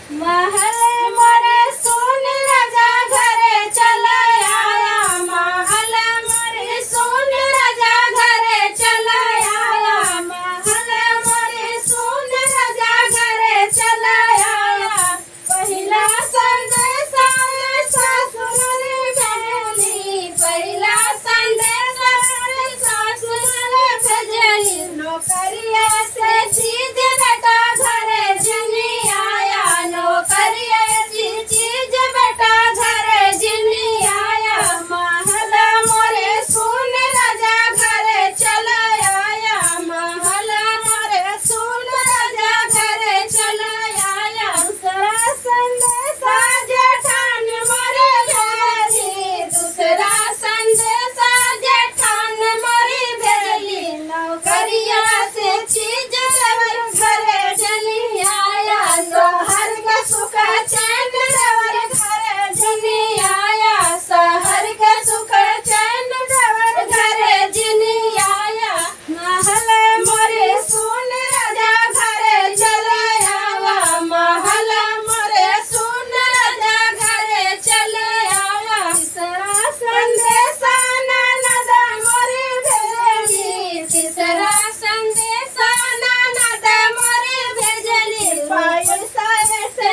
महल मोरे सुन राजा घरे चला आया, महल मोरे सुन राजा घरे चला आया, महल मोरे सुन राजा घरे चला आया। पहिला संदेशा सासुर रे भेजली, पहिला संदेशा सासुर रे भेजली, नौकरिया से चीज बेटा घरे जनी आया, नौकरिया से चीज बेटा घरे जनी आया। महल मोरे सुन राजा घरे चला आया, महल मोरे सुन राजा घरे चला आया। दूसरा संदेशा जेठान मोरे भेजली, दूसरा संदेशा जेठान मोरे भेजली, नौकरिया से चीज देवर घरे जनी आया, शहर के सुख चैन देवर घरे जनी आया, शहर के सुख चैन देवर घरे जनी आया। महल मोरे सुन राजा घरे चला आवा, महल मोरे सुन राजा घरे चला आवा। तीसरा संदेशा ननद मोरे भेजली, तीसरा संदेशा ननद मोरे भेजली, पैसा से